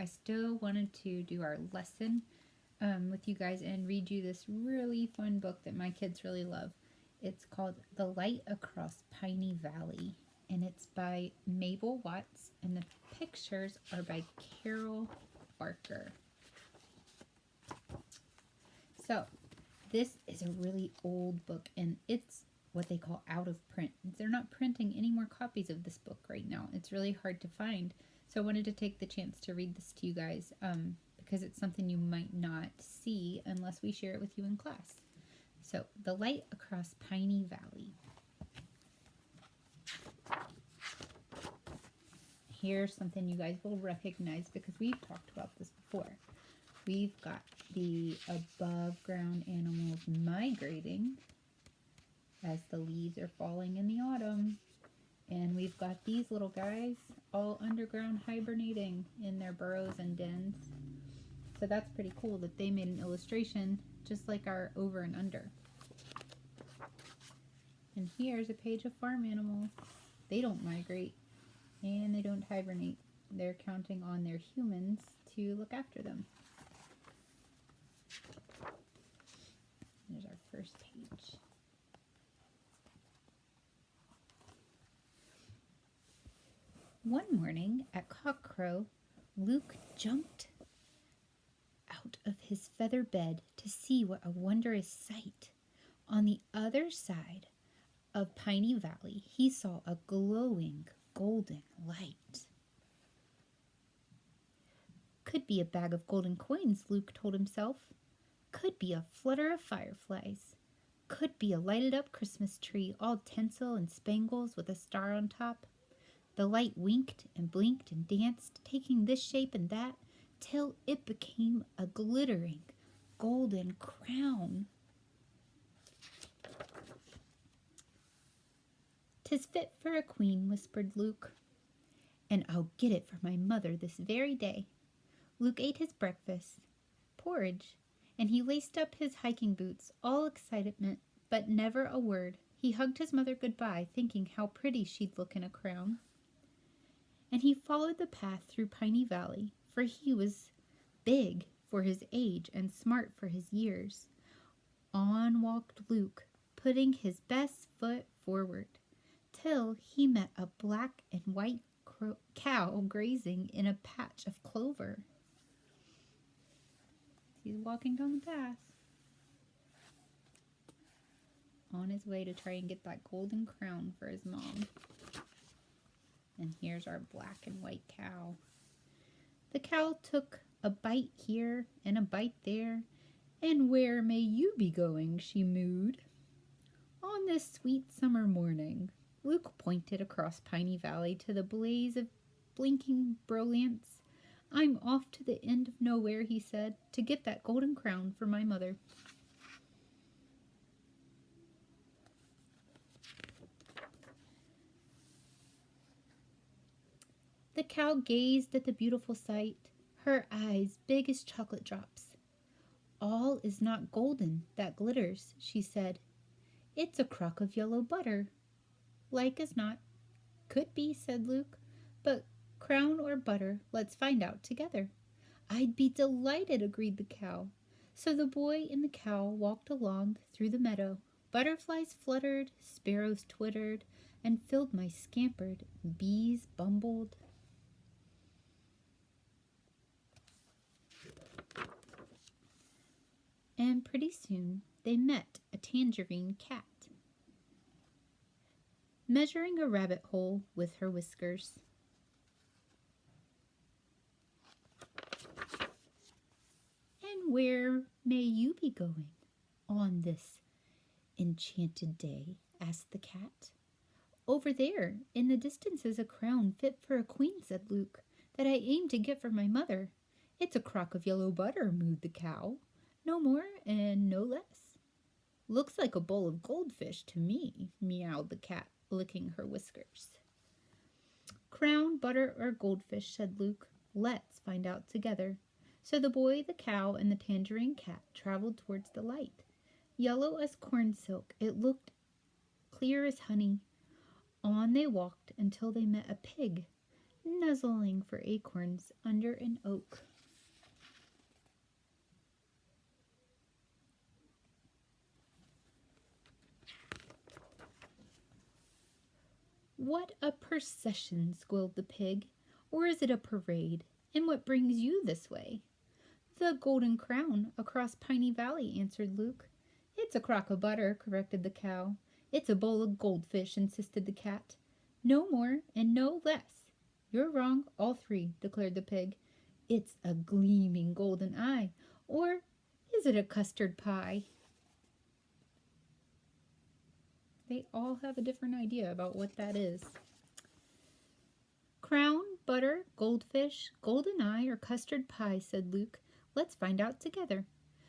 still wanted to do our lesson with you guys and read you this really fun book that my kids really love. It's called The Light Across Piney Valley, and it's by Mabel Watts, and the pictures are by Carol Barker. So, this is a really old book, and it's what they call out of print. They're not printing any more copies of this book right now. It's really hard to find. So I wanted to take the chance to read this to you guys because it's something you might not see unless we share it with you in class. So, The Light Across Piney Valley. Here's something you guys will recognize because we've talked about this before. We've got the above ground animals migrating as the leaves are falling in the autumn. And we've got these little guys all underground hibernating in their burrows and dens. So that's pretty cool that they made an illustration just like our over and under. And here's a page of farm animals. They don't migrate and they don't hibernate. They're counting on their humans to look after them. There's our first page. One morning at cockcrow, Luke jumped out of his feather bed to see what a wondrous sight. On the other side of Piney Valley, he saw a glowing golden light. Could be a bag of golden coins, Luke told himself. Could be a flutter of fireflies. Could be a lighted up Christmas tree, all tinsel and spangles with a star on top. The light winked and blinked and danced, taking this shape and that, till it became a glittering golden crown. "'Tis fit for a queen," whispered Luke, "and I'll get it for my mother this very day." Luke ate his breakfast, porridge, and he laced up his hiking boots, all excitement, but never a word. He hugged his mother goodbye, thinking how pretty she'd look in a crown. And he followed the path through Piney Valley, for he was big for his age and smart for his years. On walked Luke, putting his best foot forward, till he met a black and white cow grazing in a patch of clover. He's walking down the path, on his way to try and get that golden crown for his mom. And here's our black and white cow. The cow took a bite here and a bite there. "And where may you be going?" she mooed. On this sweet summer morning, Luke pointed across Piney Valley to the blaze of blinking brilliance. "I'm off to the end of nowhere," he said, "to get that golden crown for my mother." The cow gazed at the beautiful sight, her eyes big as chocolate drops. "All is not golden that glitters," she said. "It's a crock of yellow butter." "Like as not." "Could be," said Luke. "But crown or butter, let's find out together." "I'd be delighted," agreed the cow. So the boy and the cow walked along through the meadow. Butterflies fluttered, sparrows twittered, and field mice scampered, bees bumbled. And pretty soon they met a tangerine cat, measuring a rabbit hole with her whiskers. "And where may you be going on this enchanted day?" asked the cat. "Over there, in the distance, is a crown fit for a queen," said Luke, "that I aim to get for my mother." "It's a crock of yellow butter," mooed the cow. "No more and no less." "Looks like a bowl of goldfish to me," meowed the cat, licking her whiskers. "Crown, butter, or goldfish," said Luke. "Let's find out together." So the boy, the cow, and the tangerine cat traveled towards the light. Yellow as corn silk, it looked clear as honey. On they walked until they met a pig. nuzzling for acorns under an oak. What a procession, squealed the pig. Or is it a parade? And what brings you this way? The Golden Crown across Piney Valley, answered Luke. It's a crock of butter, corrected the cow. It's a bowl of goldfish, insisted the cat. No more and no less. You're wrong, all three, declared the pig. It's a gleaming golden eye. Or is it a custard pie? They all have a different idea about what that is. Crown, butter, goldfish, golden eye, or custard pie, said Luke. Let's find out together.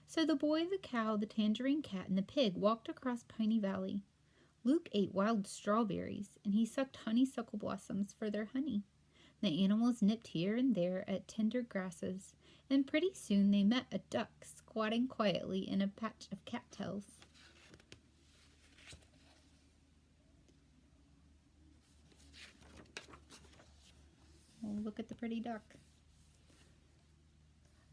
So the boy, the cow, the tangerine cat, and the pig walked across Piney Valley. Luke ate wild strawberries, and he sucked honeysuckle blossoms for their honey. The animals nipped here and there at tender grasses, and pretty soon they met a duck squatting quietly in a patch of cattails. Oh, look at the pretty duck.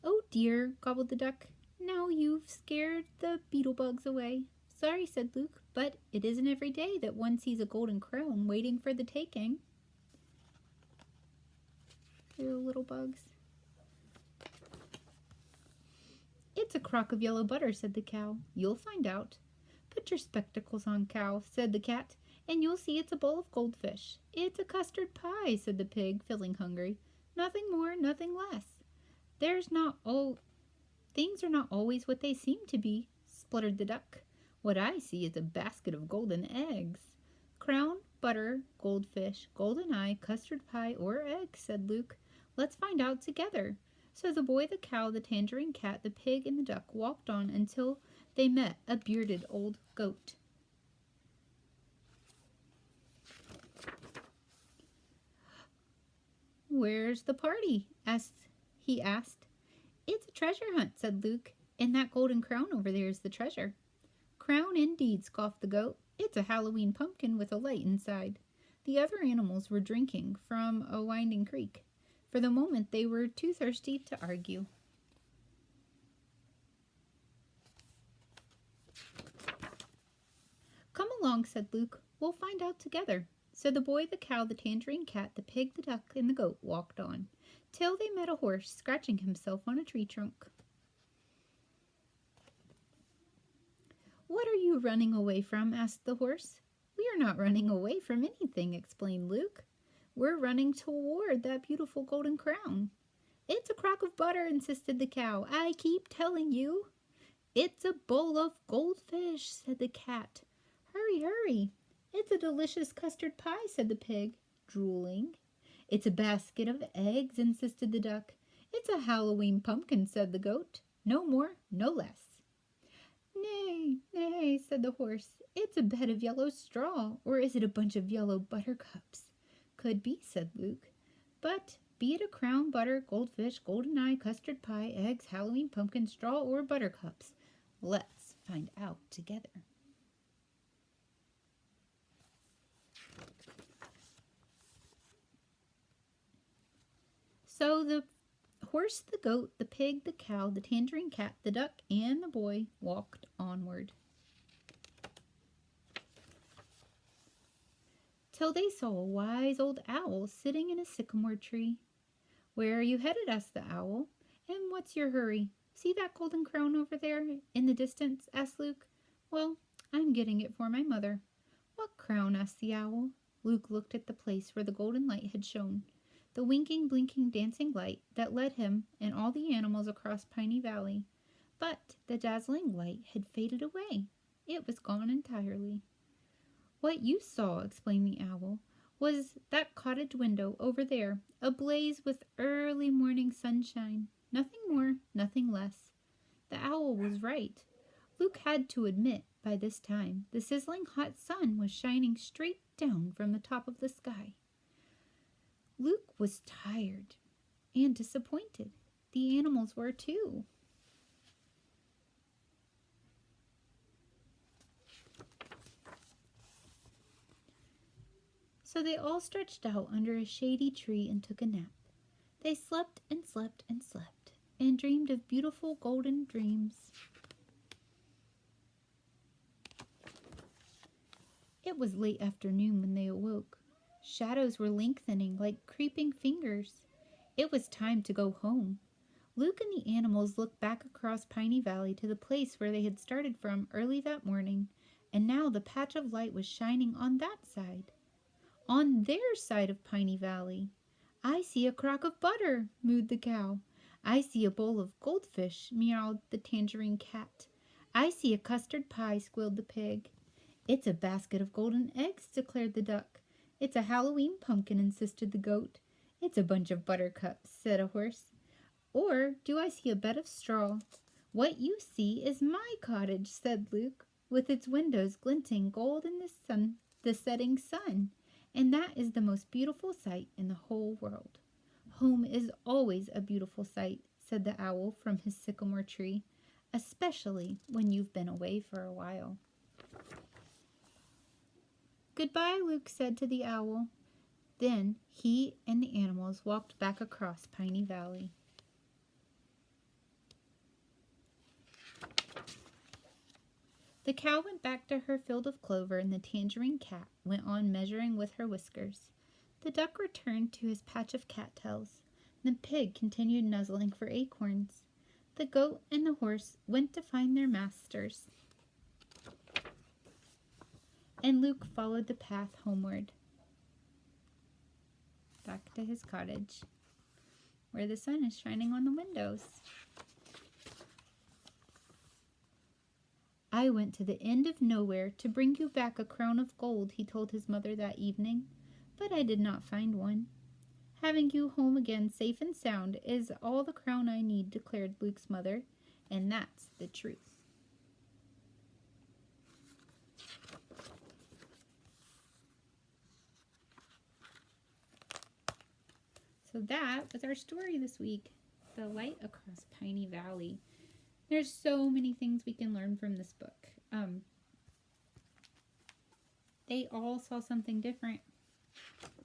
Oh dear, gobbled the duck. Now you've scared the beetle bugs away. Sorry, said Luke, but it isn't every day that one sees a golden crown waiting for the taking. Ew, little bugs. It's a crock of yellow butter, said the cow. You'll find out. Put your spectacles on, cow, said the cat, and you'll see it's a bowl of goldfish. It's a custard pie, said the pig, feeling hungry. Nothing more, nothing less. Things are not always what they seem to be, spluttered the duck. What I see is a basket of golden eggs. Crown, butter, goldfish, golden eye, custard pie, or eggs, said Luke. Let's find out together. So the boy, the cow, the tangerine cat, the pig, and the duck walked on until they met a bearded old goat. Where's the party? He asked. It's a treasure hunt, said Luke, and that golden crown over there is the treasure. Crown indeed, scoffed the goat. It's a Halloween pumpkin with a light inside. The other animals were drinking from a winding creek. For the moment they were too thirsty to argue. Come along, said Luke. We'll find out together. So the boy, the cow, the tangerine cat, the pig, the duck, and the goat walked on, till they met a horse scratching himself on a tree trunk. What are you running away from? Asked the horse. We are not running away from anything, explained Luke. We're running toward that beautiful golden crown. It's a crock of butter, insisted the cow. I keep telling you. It's a bowl of goldfish, said the cat. Hurry, hurry. It's a delicious custard pie, said the pig, drooling. It's a basket of eggs, insisted the duck. It's a Halloween pumpkin, said the goat. No more, no less. Nay, nay, said the horse. It's a bed of yellow straw, or is it a bunch of yellow buttercups? Could be, said Luke. But be it a crown, butter, goldfish, golden eye, custard pie, eggs, Halloween pumpkin, straw, or buttercups, let's find out together. So the horse, the goat, the pig, the cow, the tangerine cat, the duck, and the boy walked onward, till they saw a wise old owl sitting in a sycamore tree. Where are you headed? Asked the owl. And what's your hurry? See that golden crown over there in the distance? Asked Luke. Well, I'm getting it for my mother. What crown? Asked the owl. Luke looked at the place where the golden light had shone. The winking, blinking, dancing light that led him and all the animals across Piney Valley. But the dazzling light had faded away. It was gone entirely. What you saw, explained the owl, was that cottage window over there, ablaze with early morning sunshine. Nothing more, nothing less. The owl was right. Luke had to admit, by this time, the sizzling hot sun was shining straight down from the top of the sky. Luke was tired and disappointed. The animals were too. So they all stretched out under a shady tree and took a nap. They slept and slept and slept, and dreamed of beautiful golden dreams. It was late afternoon when they awoke. Shadows were lengthening like creeping fingers. It was time to go home. Luke and the animals looked back across Piney Valley to the place where they had started from early that morning, and now the patch of light was shining on that side. On their side of Piney Valley. "I see a crock of butter," mooed the cow. "I see a bowl of goldfish," meowed the tangerine cat. "I see a custard pie," squealed the pig. "It's a basket of golden eggs," declared the duck. "It's a Halloween pumpkin," insisted the goat. "It's a bunch of buttercups," said a horse. "Or do I see a bed of straw?" "What you see is my cottage," said Luke, "with its windows glinting gold in the setting sun. And that is the most beautiful sight in the whole world." "Home is always a beautiful sight," said the owl from his sycamore tree, "especially when you've been away for a while." "Goodbye," Luke said to the owl. Then he and the animals walked back across Piney Valley. The cow went back to her field of clover, and the tangerine cat went on measuring with her whiskers. The duck returned to his patch of cattails. The pig continued nuzzling for acorns. The goat and the horse went to find their masters. And Luke followed the path homeward, back to his cottage, where the sun is shining on the windows. "I went to the end of nowhere to bring you back a crown of gold," he told his mother that evening, "but I did not find one." "Having you home again safe and sound is all the crown I need," declared Luke's mother, "and that's the truth." So that was our story this week, The Light Across Piney Valley. There's so many things we can learn from this book. They all saw something different.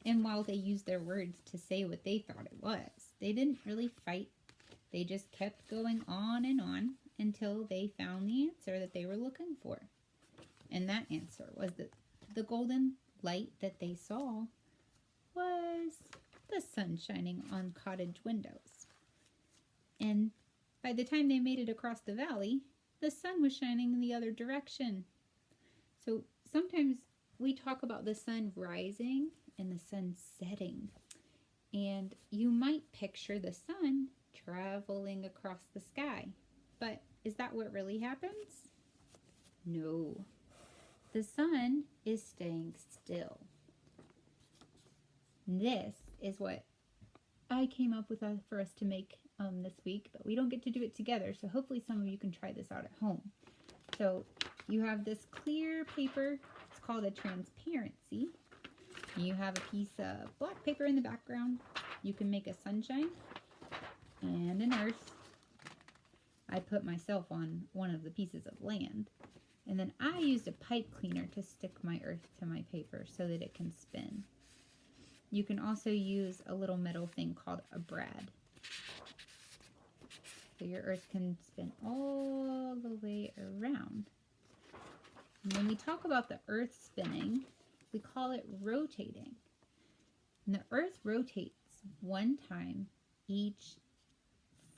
And while they used their words to say what they thought it was, they didn't really fight. They just kept going on and on until they found the answer that they were looking for. And that answer was that the golden light that they saw was the sun shining on cottage windows. And by the time they made it across the valley, the sun was shining in the other direction. So sometimes we talk about the sun rising and the sun setting. And you might picture the sun traveling across the sky. But is that what really happens? No. The sun is staying still. This is what I came up with for us to make this week, but we don't get to do it together, so hopefully some of you can try this out at home. So you have this clear paper, it's called a transparency. You have a piece of black paper in the background. You can make a sunshine and an earth. I put myself on one of the pieces of land, and then I used a pipe cleaner to stick my earth to my paper so that it can spin. You can also use a little metal thing called a brad. So your earth can spin all the way around. And when we talk about the earth spinning, we call it rotating. And the earth rotates one time each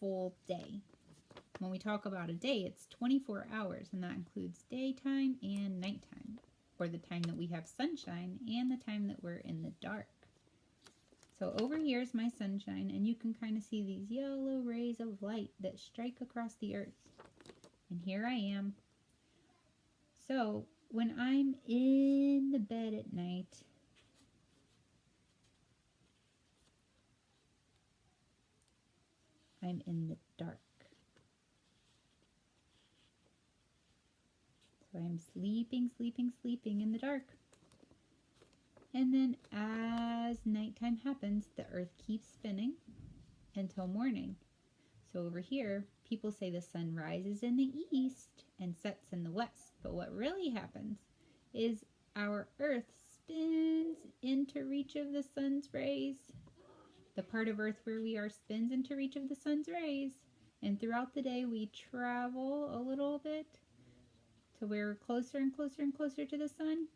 full day. When we talk about a day, it's 24 hours, and that includes daytime and nighttime, or the time that we have sunshine and the time that we're in the dark. So over here is my sunshine, and you can kind of see these yellow rays of light that strike across the earth. And here I am. So when I'm in the bed at night, I'm in the dark. So I'm sleeping, sleeping, sleeping in the dark. And then as nighttime happens, the earth keeps spinning until morning. So over here, people say the sun rises in the east and sets in the west. But what really happens is our earth spins into reach of the sun's rays. The part of Earth where we are spins into reach of the sun's rays. And throughout the day, we travel a little bit to where we're closer and closer and closer to the sun.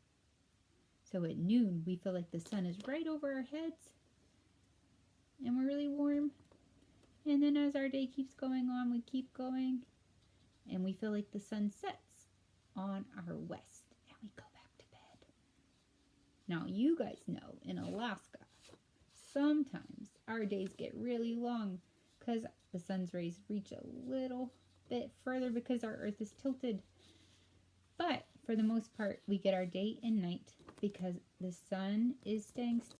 So at noon, we feel like the sun is right over our heads and we're really warm. And then as our day keeps going on, we keep going and we feel like the sun sets on our west and we go back to bed. Now you guys know in Alaska, sometimes our days get really long because the sun's rays reach a little bit further because our Earth is tilted. But for the most part, we get our day and night because the sun is staying